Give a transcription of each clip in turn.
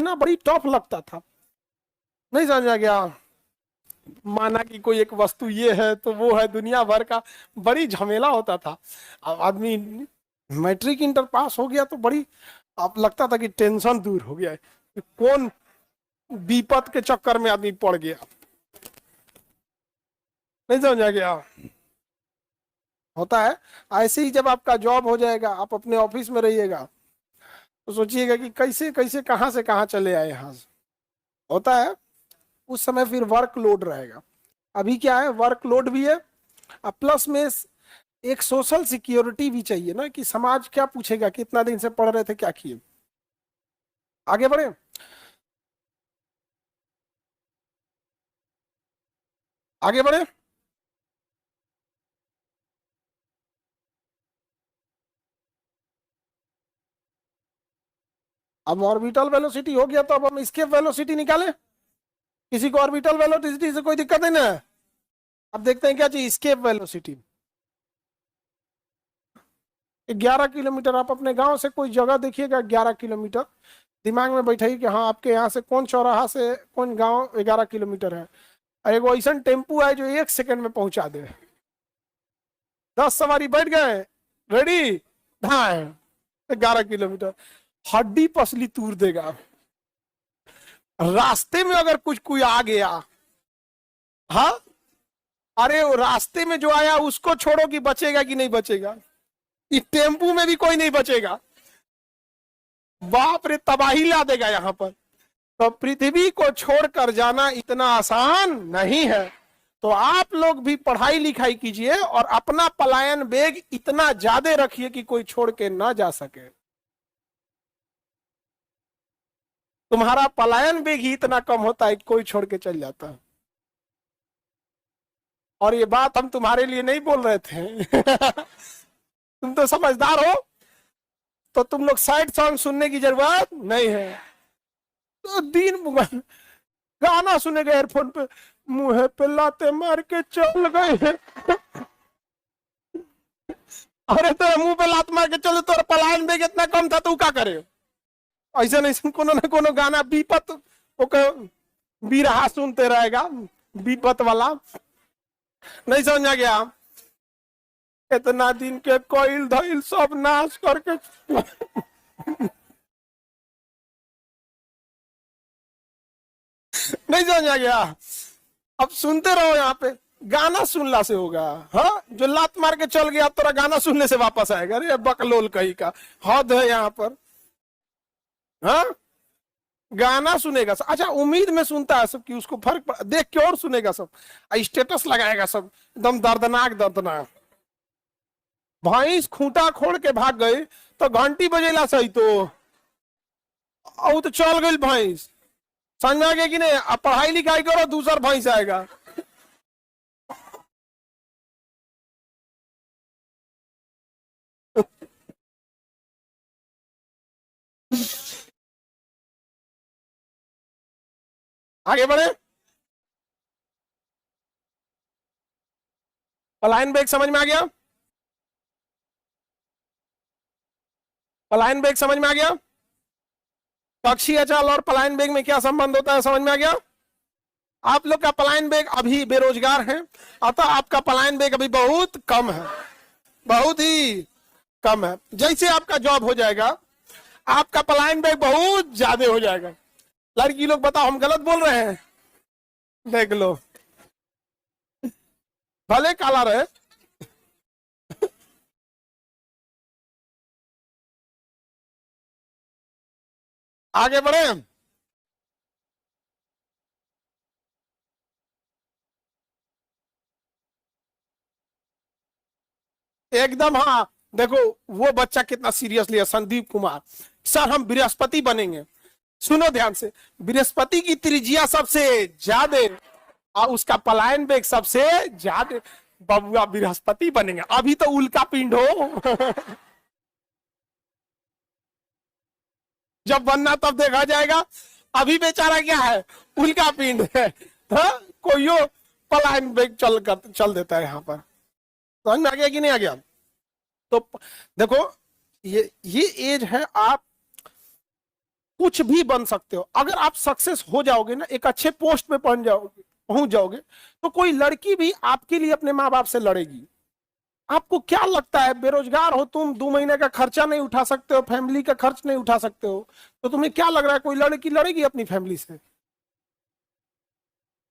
देखना बड़ी टफ लगता था, नहीं समझा गया। माना कि कोई एक वस्तु ये है तो वो है, दुनिया भर का बड़ी झमेला होता था। अब आदमी मैट्रिक इंटर पास हो गया तो बड़ी, अब लगता था कि टेंशन दूर हो गया है कि कौन विपत के चक्कर में आदमी पड़ गया, नहीं समझा गया। होता है ऐसे ही, जब आपका जॉब हो जाएगा, आप अपने ऑफिस में रहिएगा तो सोचिएगा कि कैसे कैसे कहाँ से कहाँ चले आए यहाँ से। होता है उस समय फिर वर्कलोड रहेगा। अभी क्या है, वर्कलोड भी है और प्लस में एक सोशल सिक्योरिटी भी चाहिए ना, कि समाज क्या पूछेगा, कितना दिन से पढ़ रहे थे, क्या किए। आगे बढ़े। आगे बढ़े। अब ऑर्बिटल वेलोसिटी हो गया तो अब हम एस्केप वेलोसिटी निकाले। किसी को ऑर्बिटल वेलोसिटी से कोई दिक्कत नहीं ना। अब देखते हैं क्या चाहिए, एस्केप वेलोसिटी। 11 किलोमीटर, आप अपने गांव से कोई जगह देखिएगा 11 किलोमीटर, दिमाग में बैठाइए कि हाँ आपके यहाँ से कौन चौराहा से कौन गांव 11 किलोमीटर है, और एक ऐसा टेम्पू है जो 1 सेकंड में पहुंचा दे। 10 सवारी बैठ गए, रेडी, हाँ 11 किलोमीटर, हड्डी पसली तूर देगा। रास्ते में अगर कुछ कोई आ गया, हाँ, अरे वो रास्ते में जो आया उसको छोड़ो कि बचेगा कि नहीं बचेगा, इस टेम्पू में भी कोई नहीं बचेगा। बाप रे, तबाही ला देगा यहाँ पर। तो पृथ्वी को छोड़कर जाना इतना आसान नहीं है। तो आप लोग भी पढ़ाई लिखाई कीजिए और अपना पलायन वेग इतना ज्यादा रखिए कि कोई छोड़ के ना जा सके। तुम्हारा पलायन वेग ही इतना कम होता है कि कोई छोड़ के चल जाता है। और ये बात हम तुम्हारे लिए नहीं बोल रहे थे तुम तो समझदार हो, तो तुम लोग सैड सॉन्ग सुनने की जरूरत नहीं है। तो दिन गाना सुनेगा एयरफोन पे, मुंह पे लाते मार के चल गए अरे तो मुंह पे लात मार के चले तो पलायन बेग इतना कम था, तू क्या करे। ऐसा नहीं, कोनो ना कोनो गाना विपत बिरहा सुनते रहेगा, विपत वाला, नहीं समझा गया। इतना दिन के कोयल धइल सब नाश करके नहीं समझा गया। अब सुनते रहो, यहाँ पे गाना सुनला से होगा। हाँ, जो लात मार के चल गया तोरा गाना सुनने से वापस आएगा। अरे बकलोल कहीं का हद है यहाँ पर। हाँ, गाना सुनेगा सब, अच्छा उम्मीद में सुनता है सब कि उसको फर्क देख के और सुनेगा सब, स्टेटस लगाएगा सब, एकदम दर्दनाक दर्दनाक। भैंस खूंटा खोल के भाग गई तो घंटी बजेला सही तो और तो चल गई भैंस, समझ में आ गया कि नहीं। अब पढ़ाई लिखाई करो, दूसरा भैंस आएगा आगे बढ़े। पलायन बेग समझ में आ गया, पलायन बेग समझ में आ गया। पक्षी अचल और पलायन बेग में क्या संबंध होता है, समझ में आ गया। आप लोग का पलायन बेग अभी बेरोजगार है, अतः आपका पलायन बेग अभी बहुत कम है, बहुत ही कम है। जैसे आपका जॉब हो जाएगा आपका पलायन बेग बहुत ज्यादा हो जाएगा। लड़की लोग बताओ हम गलत बोल रहे हैं, देख लो भले काला रहे। आगे बढ़े। एकदम, हाँ देखो वो बच्चा कितना सीरियसली है, संदीप कुमार सर हम बृहस्पति बनेंगे। सुनो ध्यान से, बृहस्पति की त्रिज्या सबसे ज्यादा और उसका पलायन वेग सबसे ज्यादा, बबुआ बृहस्पति बनेंगे। अभी तो उल्का पिंड हो जब बनना तब देखा जाएगा। अभी बेचारा क्या है, उल्का पिंड है। हाँ? कोई पलायन वेग चल देता है यहाँ पर। समझ में आ गया कि नहीं आ गया। तो देखो ये एज है, आप कुछ भी बन सकते हो। अगर आप सक्सेस हो जाओगे ना, एक अच्छे पोस्ट पे पहुंच जाओगे, तो कोई लड़की भी आपके लिए अपने माँ बाप से लड़ेगी। आपको क्या लगता है, बेरोजगार हो तुम, 2 महीने का खर्चा नहीं उठा सकते हो, फैमिली का खर्च नहीं उठा सकते हो, तो तुम्हें क्या लग रहा है कोई लड़की लड़ेगी अपनी फैमिली से?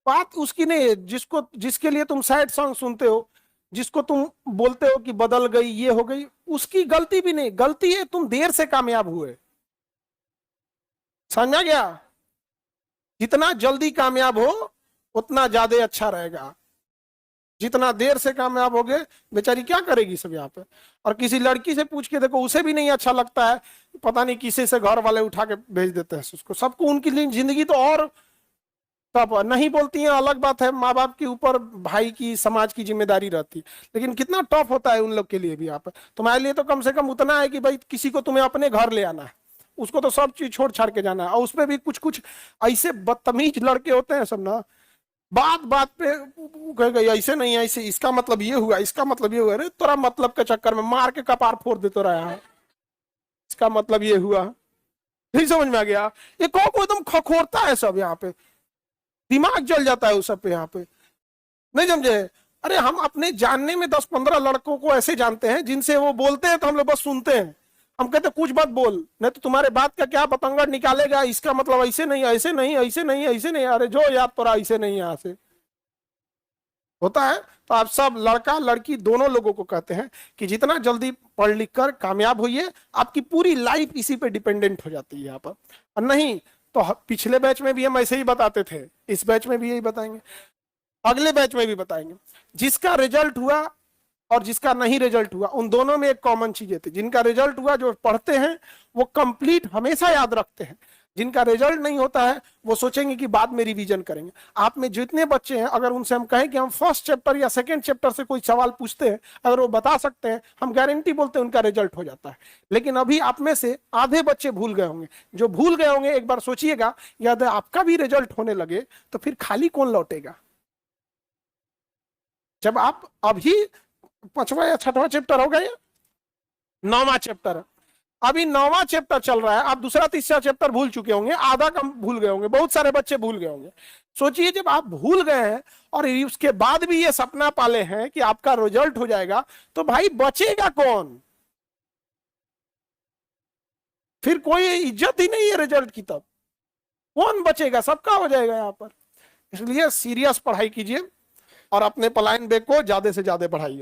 बात उसकी नहीं है। जिसको, जिसके लिए तुम सैड सॉन्ग सुनते हो, जिसको तुम बोलते हो कि बदल गई, ये हो गई, उसकी गलती भी नहीं, गलती है तुम देर से कामयाब हुए। समझा गया? जितना जल्दी कामयाब हो उतना ज्यादा अच्छा रहेगा। जितना देर से कामयाब होगे, बेचारी क्या करेगी सब यहाँ पे। और किसी लड़की से पूछ के देखो, उसे भी नहीं अच्छा लगता है, पता नहीं किसी से घर वाले उठा के भेज देते हैं उसको। सबको उनकी जिंदगी तो और टफ नहीं बोलती हैं, अलग बात है, माँ बाप के ऊपर भाई की, समाज की जिम्मेदारी रहती है, लेकिन कितना टफ होता है उन लोग के लिए भी। यहाँ पे तुम्हारे लिए तो कम से कम उतना है कि भाई किसी को तुम्हें अपने घर ले आना है, उसको तो सब चीज छोड़ छाड़ के जाना है। और उसमें भी कुछ कुछ ऐसे बदतमीज लड़के होते हैं सब ना, बात बात पे कहेगा ऐसे नहीं, ऐसे, इसका मतलब ये हुआ, इसका मतलब ये हुआ। अरे तोरा मतलब के चक्कर में मार के कपार फोड़ दे तो रहा है, इसका मतलब ये हुआ। नहीं समझ में आ गया? ये को एकदम खखोरता है सब यहाँ पे, दिमाग जल जाता है उस सब पे यहाँ पे। नहीं समझे? अरे हम अपने जानने में 10-15 लड़कों को ऐसे जानते हैं जिनसे वो बोलते हैं तो हम लोग बस सुनते हैं। हम कहते कुछ मत बोल, नहीं तो तुम्हारे बात का क्या बतंगड़ निकालेगा, इसका मतलब ऐसे नहीं, ऐसे नहीं, ऐसे नहीं, ऐसे नहीं। अरे जो याद तोरा ऐसे नहीं, यहाँ से होता है। तो आप सब, लड़का लड़की दोनों लोगों को कहते हैं कि जितना जल्दी पढ़ लिख कर कामयाब होइए, आपकी पूरी लाइफ इसी पे डिपेंडेंट हो जाती है यहाँ पर। और नहीं तो पिछले बैच में भी हम ऐसे ही बताते थे, इस बैच में भी यही बताएंगे, अगले बैच में भी बताएंगे। जिसका रिजल्ट हुआ और जिसका नहीं रिजल्ट हुआ, उन दोनों में एक कॉमन चीजें थी। जिनका रिजल्ट हुआ, जो पढ़ते हैं वो कंप्लीट हमेशा याद रखते हैं। जिनका रिजल्ट नहीं होता है वो सोचेंगे कि बाद में रिवीजन करेंगे। आप में जितने बच्चे हैं, अगर उनसे हम कहें कि हम फर्स्ट चैप्टर या सेकंड चैप्टर से कोई सवाल पूछते हैं, अगर वो बता सकते हैं, हम गारंटी बोलते हैं उनका रिजल्ट हो जाता है। लेकिन अभी आप में से आधे बच्चे भूल गए होंगे। जो भूल गए होंगे, एक बार सोचिएगा, यदि आपका भी रिजल्ट होने लगे तो फिर खाली कौन लौटेगा? जब आप अभी 5वां या 6वां चैप्टर हो गए, 9वां चैप्टर, अभी 9वां चैप्टर चल रहा है, आप दूसरा तीसरा चैप्टर भूल चुके होंगे, आधा कम भूल गए होंगे, बहुत सारे बच्चे भूल गए होंगे। सोचिए जब आप भूल गए हैं और उसके बाद भी ये सपना पाले हैं कि आपका रिजल्ट हो जाएगा, तो भाई बचेगा कौन? फिर कोई इज्जत ही नहीं है रिजल्ट की, तब कौन बचेगा? सबका हो जाएगा यहाँ पर। इसलिए सीरियस पढ़ाई कीजिए और अपने पलायन बैग को ज्यादा से ज्यादा बढ़ाइए।